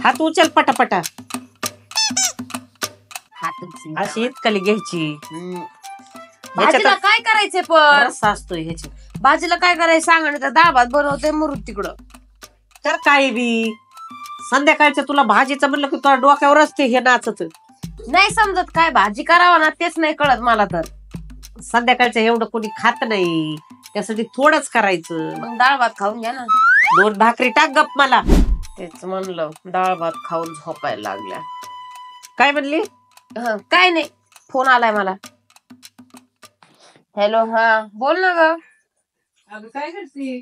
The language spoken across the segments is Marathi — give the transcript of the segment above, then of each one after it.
हात उचल पटापटा. हात अशी इतकली घ्यायची. भाजीला काय करायचंय पण रस्सा असतोय ह्याची. भाजीला काय करायचं सांगा ना. डाळ भात बनवते मरून तिकडं. तर काय बी संध्याकाळचं तुला भाजीचं म्हणलं की तुला डोक्यावर असते हे नाचत. नाही समजत काय भाजी करावं ना तेच नाही कळत मला तर. संध्याकाळचं एवढं कोणी खात नाही त्यासाठी थोडंच करायचं. मग डाळ भात खाऊन घ्या ना. 2 भाकरी टाक गप मला. तेच म्हणलं डाळ भात खाऊन झोपायला लागल्या. काय म्हणली? काय नाही फोन आलाय मला. हॅलो हा बोल ना ग. अगं काय करते?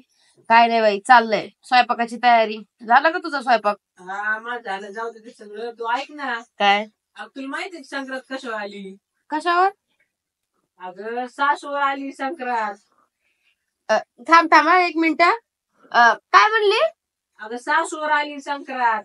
काय नाही बाई चाललंय स्वयंपाकाची तयारी. झाला का तुझा स्वयंपाक? हा माझं झालं. जाऊ दे ते सगळं. तू ऐक ना. काय? अगं तुला माहिती संक्रांत कशावर आली? कशावर? अगं सासूवर आली संक्रांत. थांब थांब 1 मिनिट. काय म्हणली? अगं सासूवर आली संक्रांत.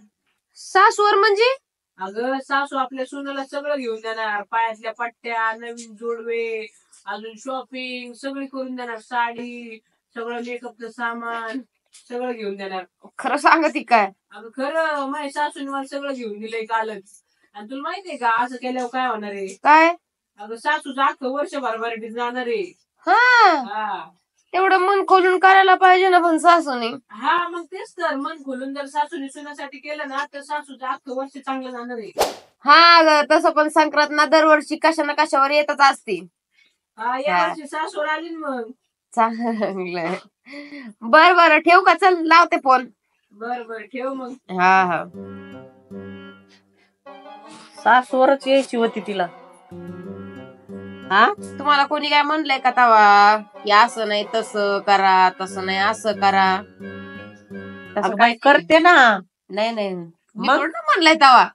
सासूवर म्हणजे? अगं सासू आपल्या सुनेला सगळं घेऊन देणार. पायातल्या पट्ट्या, नवीन जोडवे, अजून शॉपिंग सगळी करून देणार. साडी, सगळं मेकअपचं सामान सगळं घेऊन देणार. खरं सांगती काय? अगं खरं माझ्या सासूने मला सगळं घेऊन दिलंय कालच. आणि तुला माहितीये का असं केल्यावर काय होणार आहे? काय? अगं सासूचं अख्खं वर्षभर भराटीत जाणार आहे. हा हा तेवढं मन खोलून करायला पाहिजे ना पण सासूने. हा मग तेच तर. मन खोलून जर सासूने सुनासाठी केलं ना तर सासूचं अख्खं वर्ष चांगलं जाणार आहे. हा ग तसं पण संक्रांत ना दरवर्षी कशा ना कशावर येतच असते. हा या वर्षी सासूवर आली ना मग. चांगलंय. बर बर ठेवू का? चल लावते फोन. बर बर ठेव मग. हा हा सासूवरच यायची होती तिला. हा तुम्हाला कोणी काय म्हणलंय का तवा? या असं नाही तसं करा, तसं नाही असं करा. अगं बाई करते ना. नाही नाही मी मग? थोडं म्हणलंय तवा.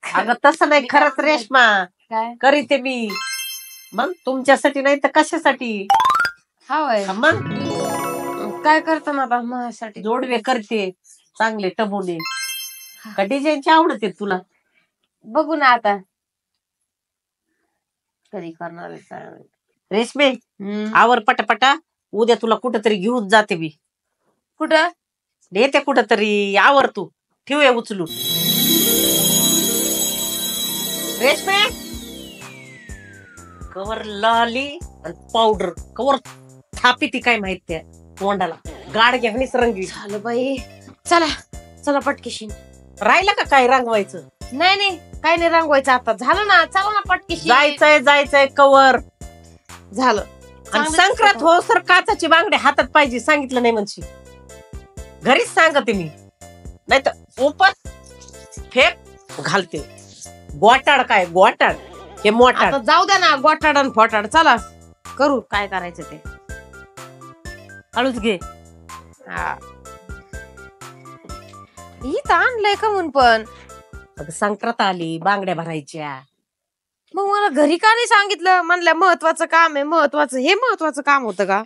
अगं तसं नाही खरंच रेश्मा. काय? करीते मी. मग तुमच्यासाठी नाही तर कशासाठी? हा वय मग काय करतो ना बा माझ्यासाठी? जोडवे करते चांगले टबुने. का डिझाईनचे आवडते तुला? बघू ना आता कधी करणार आहे काय माहित. रेशमे आवर पटापटा. उद्या तुला कुठंतरी घेऊन जाते मी. कुठं? येते कुठंतरी. आवर तू. ठेवूया उचलून. रेशमे कवर लाली आणि पावडर कवर थापी ती काय माहित त्या तोंडाला गाड घ्यानीच रंगी. झालं बाई. चला चला पटकेशी. राहिलं का काय रंगवायचं? नाही नाही काही नाही रंगवायचं आता. झालं ना. चला ना पटकेशी. जायचंय कवर. झालं. आणि संक्रांत हो सर काचाची बांगडे हातात पाहिजे. सांगितलं नाही म्हणशी. घरीच सांगते मी. नाही तर उपत फेक घालते. गोटाड काय गोटाड हे मोटाड. आता जाऊ द्या ना गोटाड आणि फोटाड. चला करू काय करायचं ते. हळूच घे. हा इथं आणलंय का म्हणून पण. अगं संक्रांत आली बांगड्या भरायच्या. मग मला घरी का नाही सांगितलं? म्हणलं महत्वाचं काम आहे. महत्वाचं हे महत्वाचं काम होतं का?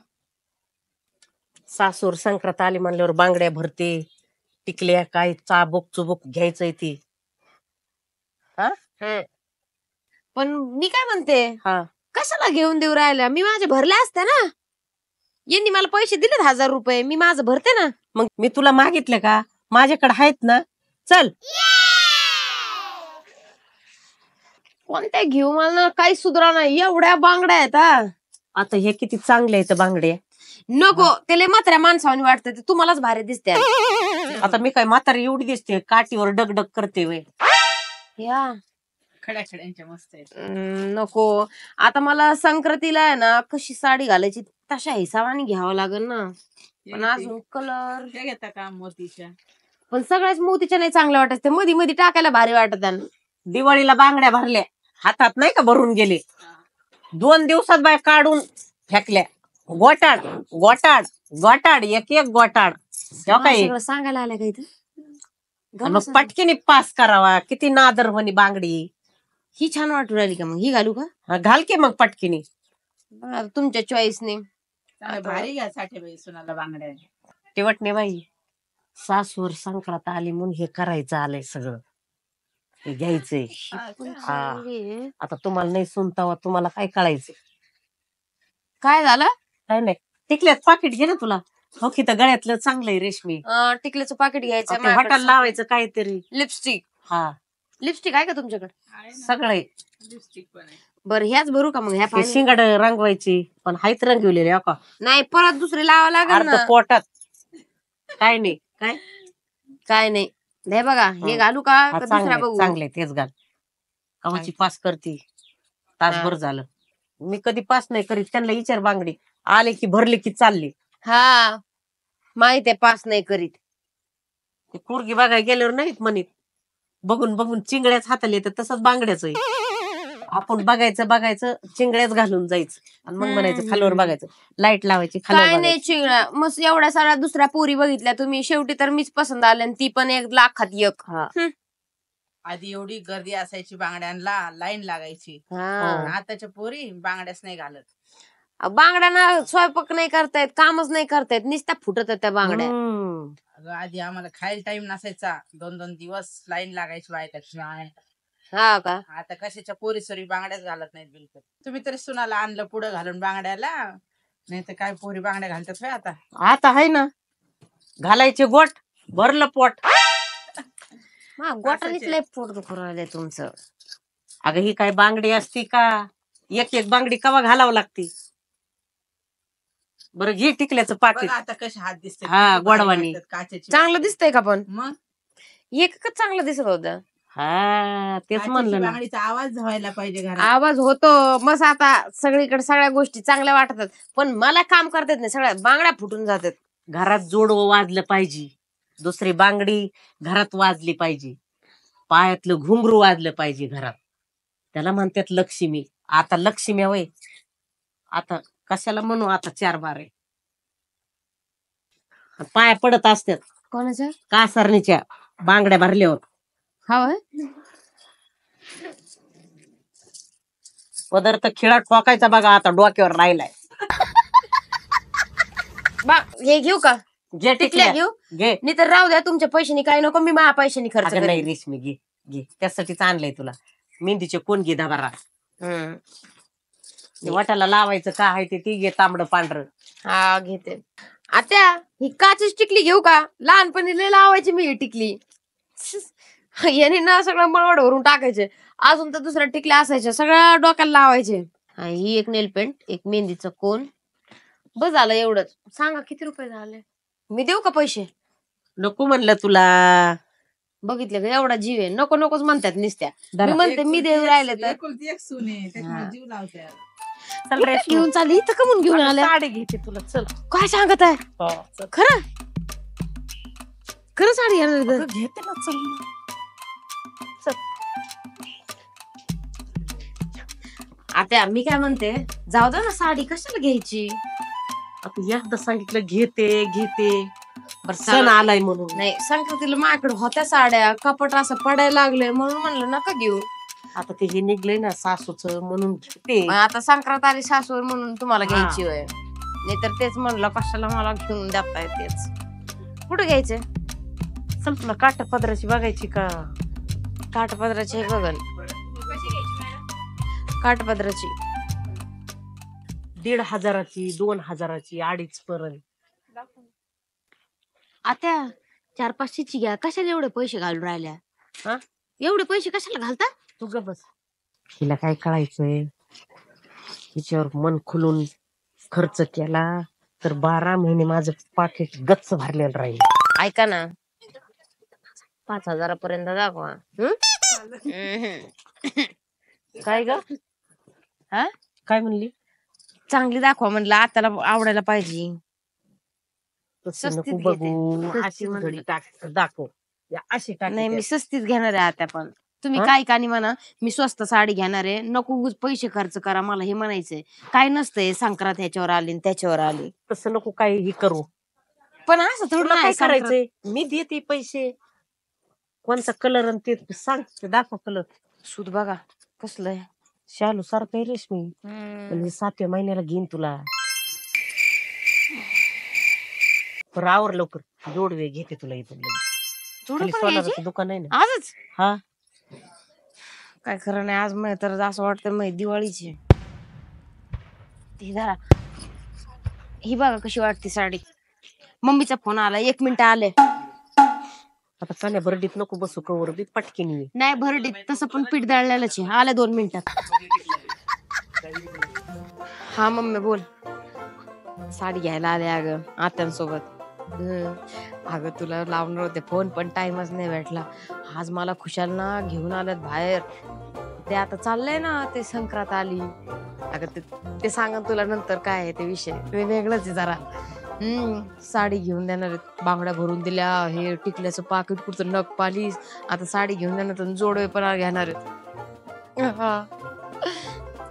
सासूर संक्रांत आली म्हणल्यावर बांगड्या भरते. टिकल्या काय चाबूक चुबूक घ्यायचंय ती. पण मी काय म्हणते हा कशाला घेऊन देऊ राहिल्या? मी माझे भरले असते ना. यांनी मला पैसे दिलेत 1000 रुपये. मी माझं भरते ना. मग मी तुला मागितले का? माझ्याकडे आहेत ना. चल कोणत्या घेऊ? मला काही सुधरा नाही. एवढ्या बांगड्या आहेत. आता हे किती चांगले आहेत बांगडे. नको त्याला म्हाताऱ्या माणसावानी वाटतं. ते तुम्हालाच भारी दिसते. आता मी काय म्हातारी एवढी दिसते? काठीवर डगडग करते वे. या खड्याखड्यांच्या मस्त आहेत. नको. आता मला संक्रांतीला आहे ना कशी साडी घालायची तशा हिसाबाने घ्यावं लागेल ना. पण अजून कलर हे घेता का मोतीच्या? पण सगळ्याच मोतीच्या नाही चांगल्या वाटत. ते मध्ये मध्ये टाकायला भारी वाटत त्यांना. दिवाळीला बांगड्या भरल्या हातात नाही का भरून गेले. 2 दिवसात बाय काढून फेकल्या. गोटाड गोटाड गोटाड एक एक गोटाड. सगळं सांगायला आलं का इथं? मग पटकीने पास करावा. किती नादर म्हणे बांगडी. ही छान वाटू राहिली का? मग ही घालू का? घाल की मग पटकीने. तुमच्या चॉईसने. भारी घ्या साठेबाई सुनाला बांगड्या. तेवटणे बाई सासूर संक्रांत आली म्हणून हे करायचं आलंय सगळं. हे घ्यायचंय. आता तुम्हाला नाही सुनतावा तुम्हाला काय कळायचं? काय झालं? काय नाही टिकल्यात पाकिट घे ना तुला. हो की तर गळ्यातलं चांगलं आहे रेशमी. टिकल्याचं पाकिट घ्यायचं ते वाटायला लावायचं काहीतरी. लिपस्टिक हा लिपस्टिक आहे का तुमच्याकडे? सगळे लिपस्टिक पण आहे. बरं ह्याच भरू का मग ह्या ते शिंगाड रंगवायची पण हायत रंगवलेले हो का नाही परत दुसरी लावा लागेल अर्ध ना. पोटात. काय नाही काय काय नाही हे बघा हे घालू का हा, का दुसरा चांगले बघू? चांगले तेच घाल. कवाची पास करती तासभर झालं. मी कधी पास नाही करीत. त्यांना विचार बांगडी आले की भरले की चालले. हा माहित आहे पास नाही करीत. ते पोरगी बघायला गेल्यावर नाहीत म्हणत. बघून बघून चिंगड्याच हाताला येतात तसंच बांगड्याच. आपण बघायचं चिंगड्याच घालून जायचं आणि मग म्हणायचं खालवर बघायचं. लाईट लावायची खालवर काय नाही बघायचं. चिंगळा मस्त एवढ्या साऱ्या दुसऱ्या पोरी बघितल्या तुम्ही शेवटी तर मीच पसंत आले आणि ती पण 1,00,000 एक. हा. आधी एवढी गर्दी असायची बांगड्यांना लाईन लागायची. हा. आताच्या पोरी बांगड्याच नाही घालत. बांगड्यांना स्वयंपाक नाही करतायत कामच नाही करतायत नुसत्या फुटत त्या बांगड्या. हम्म. अगं आधी आम्हाला खायला टाइम नसायचा. 2-2 दिवस लाईन लागायची बायकाची. हा का आता कशाच्या पोरी सोरी बांगड्याच घालत नाहीत बिलकुल. तुम्ही तरी सुनाला आणलं पुढं घालून बांगड्याला. नाही तर काय पोरी बांगड्या घालतात होय आता. आता आहे ना घालायचे गोट भरलं पोट. गोटानीच लय पोट दुखू राहिले तुमचं. अगं ही काय बांगडी असती का? एक एक बांगडी कवा घालावं लागती. बरं घे टिकल्याचं पाकिट. बघा आता कसे हात दिसते. हा, गोडवानी. काचेची. चांगलं दिसतंय का पण? मग एक चांगलं दिसत होतं. हा तेच काचेची म्हणलं ना. बांगडीचा आवाज व्हायला पाहिजे घरात. आवाज होतो मस्त आता सगळीकडे सगळ्या गोष्टी चांगल्या वाटतात पण मला काम करतात नाही सगळ्या बांगड्या फुटून जातात. घरात जोडवं वाजलं पाहिजे. दुसरी बांगडी घरात वाजली पाहिजे. पायातलं घुंगरू वाजलं पाहिजे घरात. त्याला म्हणतात लक्ष्मी. आता लक्ष्मी वय आता कशाला म्हणू आता 4 बारे पाया पडत असतात. कोणाच्या? कासारणीच्या बांगड्या भरल्यावर. हा पदार्थ खिळा ठोकायचा बघा आता डोक्यावर राहिलाय. हे घेऊ का? घे टिकल्या टिकल्या घेऊ घे. नाही तर राहू द्या तुमच्या पैशानी काय नको मी माझ्या पैशानी खर्च अगं नाही करेन. रेशमी घे घे त्यासाठीच आणलंय तुला. मेहंदीचे कोण घे धबारा. हम्म. वाट्याला लावायचं का आहे ते घे तांबडं पांढरं. हा घेते. आत्या ही काचीच टिकली घेऊ का? लहानपणी लय लावायची मी ही टिकली. याने ना सगळं मळवड भरून टाकायचे. अजून तर दुसऱ्या टिकल्या असायच्या सगळ्या डोक्याला लावायचे. ही एक नेल पेंट एक मेहंदीचं कोण बस झालं एवढंच. सांगा किती रुपये झाले? मी देऊ का पैसे? नको म्हणलं तुला. बघितलं का एवढा जीव आहे. नको नकोच म्हणतात निसत्या. धरा. मी म्हणते मी देऊ राहिले तर एकुलती एक सून आहे त्याच्यामुळे जीव लावते. चल रेशमी. घेऊन चालली इथं कमून घेऊन आल्या? साडी घेते तुला चल. काय सांगत आहे? हो, चल. खरं खरं साडी घेणार आहे तर? घेते ना चल. आता मी काय म्हणते जाऊ दे ना साडी कशाला घ्यायची? आता एकदा सांगितलं घेते घेते. बरं सण चला. आलाय म्हणून. नाही संक्रांतीला माझ्याकडे होत्या साड्या कपट असं पडायला लागले म्हणून म्हणलं नका घेऊ. आता ते हे निघलंय ना सासूच म्हणून घेते. मग आता संक्रांत आली सासूवर म्हणून तुम्हाला हा. घ्यायची होय. नाहीतर तेच म्हणलं कशाला मला घेऊन देताय तेच. कुठे घ्यायचे? चल तुला काट पदराची बघायची का? काठपदराची हे बघन काठपदराची 1,500ची 2,000ची 2.5 पर्यंत. आता 400-500ची घ्या कशाला एवढे पैसे घालून राहिल्या? हा? एवढे पैसे कशाला घालता? तू ग बस. हिला काय कळायचंय. हिच्यावर मन खुलून खर्च केला तर 12 महिने माझं पाकिट गच्च भरलेलं राहील. ऐका ना 5,000 पर्यंत दाखवा. काय ग? हा? काय म्हणली? चांगली दाखवा म्हणलं आताला आवडायला पाहिजे. तसं सस्तीच नको घेते. बघू. सस्ती अशी म्हणते. घडी टाक दाखव. या अशी टाक. नाही मी स्वस्तीच घेणार आहे आता पण तुम्ही हा? काय कानी म्हणा मी स्वस्त साडी घेणार आहे नको उगाच पैसे खर्च करा मला हे म्हणायचंय. काय नसतंय संक्रांत ह्याच्यावर आली आणि त्याच्यावर आली तसं नको काही करू. पण असं थोडं तुला काय नाही संक्रांत- करायचंय? मी देते पैसे. कोणता कलर आणि ते सांग ते दाखव कलर. सूत बघा कसलं आहे. शालू सारखं आहे रेशमी. म्हणजे 7व्या महिन्याला घेईन तुला. बरं आवर लवकर जोडवे घेते तुला इथून लगेच. जोडं खाली पण सोनाराचं घ्यायची? दुकान आहे ना. आजच हा काय खरं नाही आज मला तर असं वाटतं मग दिवाळीची ही धरा ही बघा कशी वाटते साडी. मम्मीचा फोन आला, 1 मिनिट आले. आता चाल्या बरडीत नको बसू, कवर बी पटकीन ये. नाही भरडीत तसं पण पीठ दळलेलंच आहे. आले 2 मिनिटात. हा मम्मी बोल. साडी घ्यायला आले अगं आत्यांसोबत. अगं तुला लावणार होते फोन पण टाइमच नाही भेटला. आज मला खुशाल ना घेऊन आल्यात बाहेर. ते आता चाललंय ना ते संक्रांत आली. अगं ते सांगा तुला नंतर काय आहे ते विषय वेगळंच आहे जरा. साडी घेऊन देणार आहेत, बांगड्या भरून दिल्या, हे टिकल्याचं पाकिट, कुठचं नख पालिश. आता साडी घेऊन देणार तर जोडवे पण घेणार आहेत.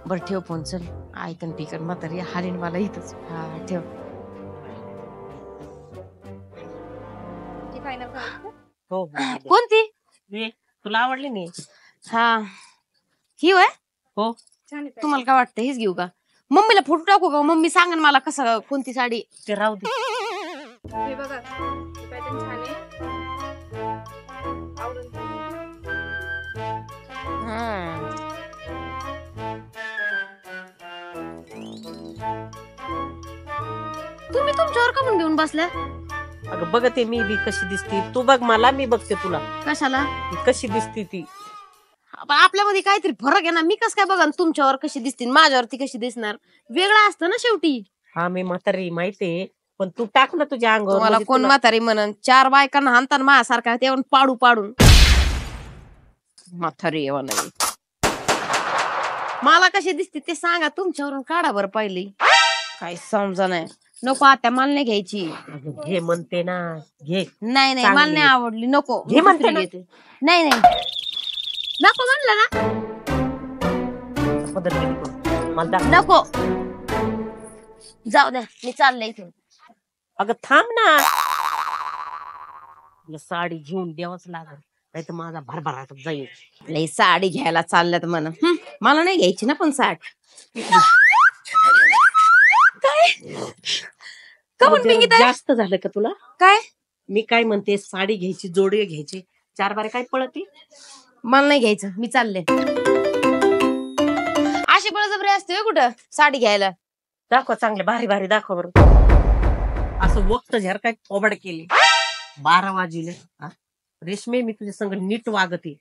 बर ठेव फोन, चल. ऐकन पिकन म्हातारी हालीन मला इथंच. हा ठेव. हो कोणती? तुला आवडली नाही? हा ही होय. हो. तुम्हाला काय वाटतं हीच घेऊ का? मम्मीला फोटो टाकू का? मम्मी सांगा मला कसं कोणती साडी. ते राहू दे. हे बघा हे पॅटर्न छान आहे. आवडेल तुम्ही तुमच्यावर का म्हणून घेऊन बसल्या? अगं बघते मी बी कशी दिसती, तू बघ मला, मी बघते तुला. कशाला? ती कशी दिसती ती. आपल्यामध्ये काहीतरी फरक आहे ना. मी कसं काय बघा तुमच्यावर कशी दिसतील, माझ्यावरती कशी दिसणार? वेगळं असतं ना शेवटी. हा मी म्हातारी माहितीये, पण तू टाक ना तुझ्या अंगावर. मला म्हणजे कोण तुला- म्हातारी म्हणन? 4 बायकांना हाणताना माझ्यासारखा ते पाडू पाडून म्हातारी नाही. मला कशी दिसते ते सांगा, तुमच्यावरून काढा बरं पहिले. काही समजा नाही. नको आता मला नाही घ्यायची. अगं घे म्हणते ना, घे. नाही नाही मला चांगली नाही आहे. आवडली. नको घे म्हणते ना. घेते. नाही नाही नको म्हणलं ना. पदर किती करू. मला दाखव. नको जाऊ द्या, मी चालले इथून. अगं थांब ना, तुला साडी घेऊन द्यावंच लागल, नाही तर माझा भरभरा जाईल. लई साडी घ्यायला चालल्यात म्हणा. मला नाही घ्यायची ना पण साडी. काय कमून जरा पिंगीत आहे? जास्त झालं का तुला? काय मी काय म्हणते, साडी घ्यायची, जोडवे घ्यायचे, 4 बारे काय पळती. मला नाही घ्यायचं, मी चालले. अशी बळजबरी असते होय कुठं साडी घ्यायला? दाखव चांगले भारी भारी दाखव बरं. असं वक्त झर काय कोबड केले. 12 वाजले. रेशमे मी तुझ्या संग नीट वागते.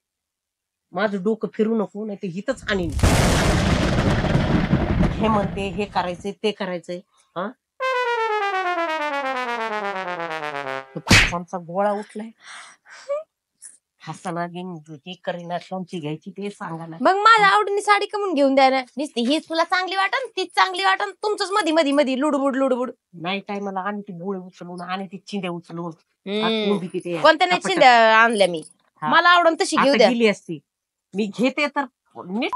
माझं डोकं फिरू नको, नाही ते हिथच आणीन. हे म्हणते हे करायचंय ते करायचंय. हा कोणचा गोळा उठलाय. हसना घेईन हे करीना, कोणची घ्यायची ते सांगा ना. मग माझ्या आवडीने साडी कमून घेऊन द्या ना. नुसती हीच तुला चांगली वाटन, तीच चांगली वाटन. तुमचंच मध्ये मध्ये मध्ये लुडबुड लुडबुड. नाही टायमाला आणि ती गोळे उचलून आणि ती चिंध्या उचलून कोणत्या नाही चिंध्या आणल्या मी. हा. मला आवडन तशी घेऊ आता द्या. गेली असती, मी घेते तर नीट.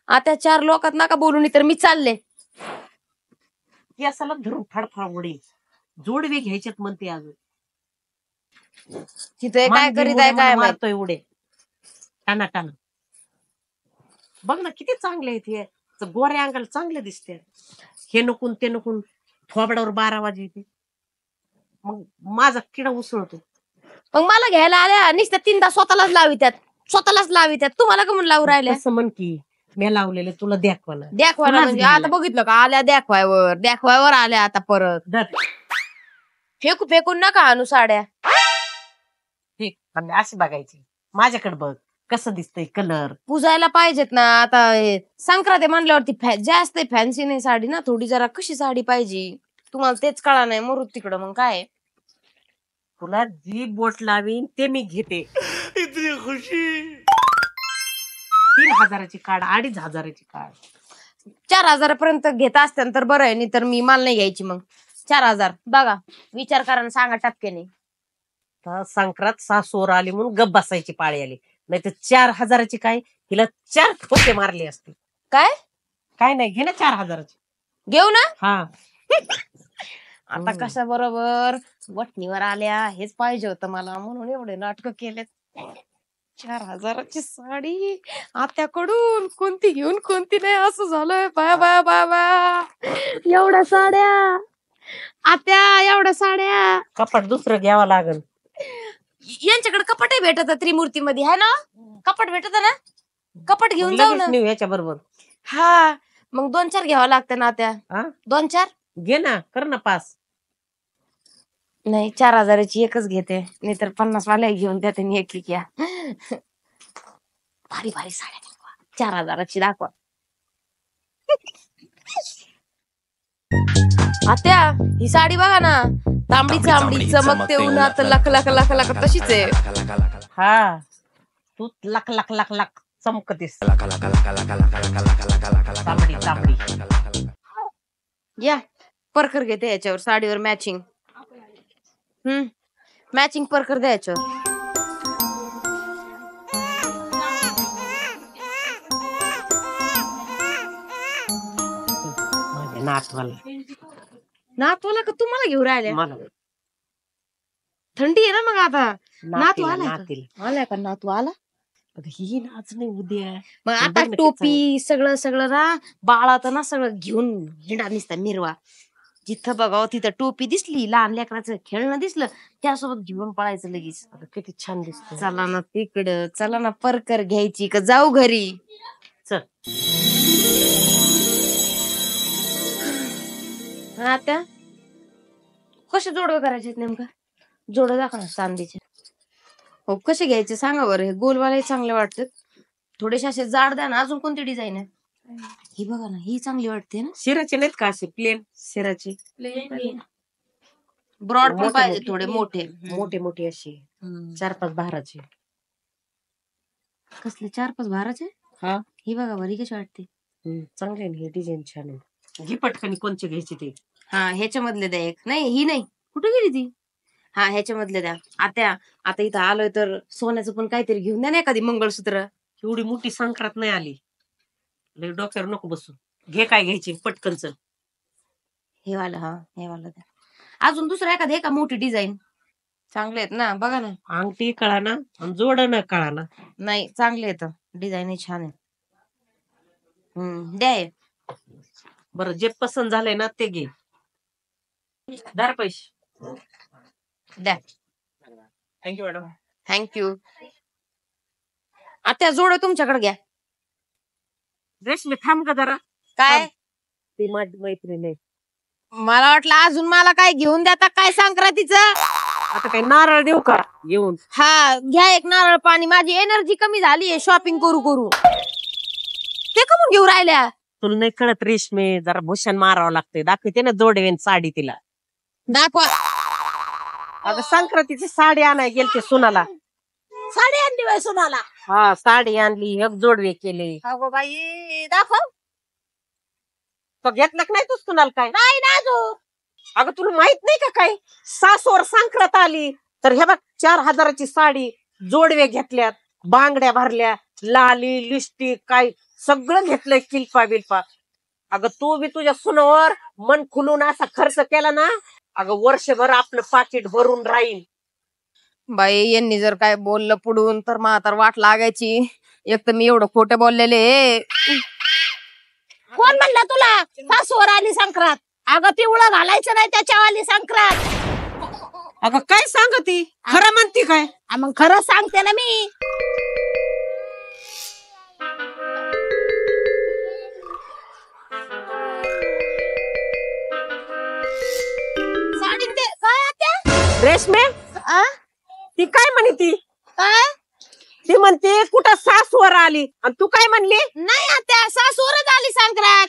आता 4 लोकात नका बोलून, तर मी चालले. केसाला धरून फाडफाड उडे. जोडवे घ्यायच्यात म्हणते अजून. तिथे काय करीत आहे काय माहित. मारतोय उडे टाना टाना. बघ ना किती चांगले आहेत हे. गोऱ्या अंगाला चांगले दिसते. हे नकून ते नकून थोबड्यावर 12 वाजे येते. मग माझा किडा उसळतो. मग मला घ्यायला आल्या नुसत्या 3दा स्वतःलाच लावित्यात. तुम्हाला का म्हणून लावू राहिल्या? असं म्हण की मी लावलेले तुला दाखवाना. दाखवायला तुलाच म्हणजे घ्यायला. आता बघितलं का आल्या दाखवायवर आल्या आता परत. धर. फेकून नका आणू साड्या. ठीक आणि अशी बघायची. माझ्याकडे बघ कसं दिसतंय कलर. पुजायला पाहिजेत ना. आता संक्रांत आहे म्हणल्यावरती जास्त फॅन्सी नाही साडी ना, थोडी जरा कशी साडी पाहिजे तुम्हाला तेच कळा नाही. मरू तिकडं मग काय. तुला जी बोट लावीन ते मी घेते. 3000ची काढ, 2500ची काढ. 4000 पर्यंत घेता असत्या तर बरं आहे. नाही तर मी मला नाही घ्यायची. मग 4000 बघा विचार करा आणि सांगा टपक्याने. संक्रांत सासूवर आली म्हणून गप बसायची पाळी आली, नाही तर 4000ची काय हिला 4 ठोके मारले असते. काय नाही घे ना 4000ची. घेऊ ना. हा आता कशा बरोबर वटणीवर आल्या हेच पाहिजे होतं मला, म्हणून एवढे नाटक केलेत. 4000ची साडी आत्याकडून कोणती घेऊन कोणती नाही असं झालंय. बाया बाया बाया बाया एवढ्या साड्या आत्या, एवढ्या साड्या. कपाट दुसरं घ्यावं लागल. यांच्याकडे कपाटही भेटत त्रिमूर्ती मध्ये आहे ना. कपाट भेटत ना, कपाट घेऊन जाऊ ना. ह्याच्या बरोबर. हा मग 2-4 घ्यावं लागतं ना त्या. हा 2-4 घे ना, कर ना पास. नाही 4000ची एकच घेते, नाही तर 50 वाल्या घेऊन देते आणि एक घ्या. भारी भारी साड्या दाखवा, 4000ची दाखवा. आत्या ही साडी बघा ना, तांबडी चांबडी चमकते उन्हात, लख लख लख लख तशीच आहे. हा तू लख लख लख लख चमकतेस. चांबडी चांबडी. या परकर घेते याच्यावर, साडीवर मॅचिंग. मॅचिंग परकर द्या याच्यावर. माझ्या नातवाला नातवाला का तुम्हाला घेऊन राहिले? मला थंडी आहे ना मग आता. नातू नातीला आलाय का? नातीला. आलाय का नातू आला? अगं, ही नाच नाही उद्या. मग आता बघ ना किती टोपी सगळं सगळं ना बाळात ना सगळं घेऊन हिंडा निसता मिरवा. जिथं बघावं तिथं टोपी दिसली, लहान लेकराचं खेळणं दिसलं, त्यासोबत घेऊन पळायचं लगेच. अगं, किती छान दिसत. चला ना तिकडं, चला ना परकर घ्यायची का जाऊ घरी? चल. हा त्या कसे जोडवे करायचे नेमका? जोड दाखवा ना चांदीचे. हो कसे घ्यायचे सांगा बरं. हे गोलवाले चांगले वाटतात, थोडेसे असे जाड द्या ना. अजून कोणती डिझाईन आहे? ही बघा ना, ही चांगली वाटते ना. शिराचे नाहीत का असे प्लेन? शिराचे ब्रॉड पण मोठे पाहिजे, मोठे. थोडे मोठे. मोठे मोठे असे 4-5 भाराचे. कसले 4-5 भाराचे? हा. ही बघा बरी कशी वाटते. चांगले आहे ना, हे डिझाईन छान आहे. घे पटकन कोणचे घ्यायचे ते. हा ह्याच्यामधले द्या एक. नाही ही नाही, कुठे गेली ती? हा ह्याच्यामधले द्या. आता इथं आलोय तर सोन्याचं पण काहीतरी घेऊन द्या ना, एखादी मंगळसूत्र. एवढी मोठी संक्रांत नाही आली, लय डोक्यावर नको बसू. घे काय घ्यायची पटकन. चल. हे वाला, हा हे वाला द्या. अजून दुसरं एखादं आहे का मोठी डिझाईन? चांगले आहेत ना, बघा ना. अंगठी कळा ना, जोडणं कळा ना. नाही चांगले आहेत, डिझाईन छान आहे. द्या हे. बरं, जे पसंत झालंय ना ते घे. दार पैसे द्या. Thank you madam. थँक्यू. आता जोड तुमच्याकडे घ्या. रेशमी थांब का जरा. काय? ती माझी मैत्रीण आहे. मला वाटलं अजून मला काय घेऊन द्या काय संक्रांतीचं. आता काय नारळ देऊ का येऊन? हा घ्या एक नारळ पाणी. माझी एनर्जी कमी झाली आहे शॉपिंग करू करू. ते कमून घेऊ राहिल्या? तुला नाही कळत रेशमी, जरा भूषण मारावं लागतंय. दाखवते ना जोडवेन साडी तिला. दाखवा. अगं संक्रांतीची साडी आणाय गेलते सुनाला. साडी आणली बाई सोनाला. हा साडी आणली, एक जोडवे केले. अगो बाई दाखव. तो घेतला का नाही तू सुनाला काय? नाही ना जो. अगं तुला माहित नाही का काय, सासवर संक्रांत आली तर हे बघ 4000ची साडी, जोडवे घेतल्यात, बांगड्या भरल्या, लाली लिपस्टिक काय सगळं घेतलंय, किल्पा बिल्पा. अगं तू बी तुझ्या सुनावर मन खुलून असा खर्च केला ना, अगं वर्षभर आपलं पाकिट भरून राहील. बाई यांनी जर काय बोललं पुढून तर मला तर वाट लागायची. एक तर मी एवढं खोटं बोललेले. कोण म्हणलं तुला सासूवर आली संक्रांत? अगं पिवळं घालायचं नाही त्याच्यावाली संक्रांत. अगं काय सांगती, खरं म्हणती काय? मग खरं सांगते ना मी. साडी दे. काय आत्या? रेशमे आ? ती काय म्हणे ती? काय? ती म्हणते कुठं सासवर आली आणि तू काय म्हणली? नाही आत्या सासूवरच आली संक्रांत.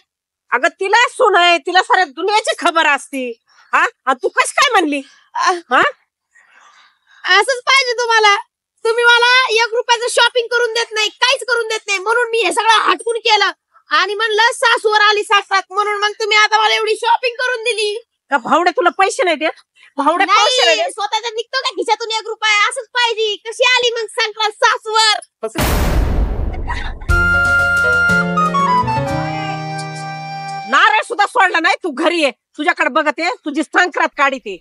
अगं तिला सुन आहे, तिला साऱ्या दुनियाची खबर असती. हा आणि तू कस काय म्हणली? हा असंच पाहिजे तुम्हाला. तुम्ही मला 1 रुपयाचं शॉपिंग करून देत नाही, काहीच करून देत नाही, म्हणून मी हे सगळं हटकून केलं आणि म्हणलं सासूवर आली साक्षात, म्हणून मग तुम्ही आता मला एवढी शॉपिंग करून दिली. का भावड्या तुला पैसे नाही देत? भावड्या पैसे नाही नाही देत? स्वतःचा निघतो का खिशातून 1 रुपया? असंच पाहिजे. कशी आली मग संक्रांत सासूवर? नारळ सुद्धा सोडला नाही. तू घरी ये, तुझ्याकडे बघते, तुझी संक्रांत काढी ते.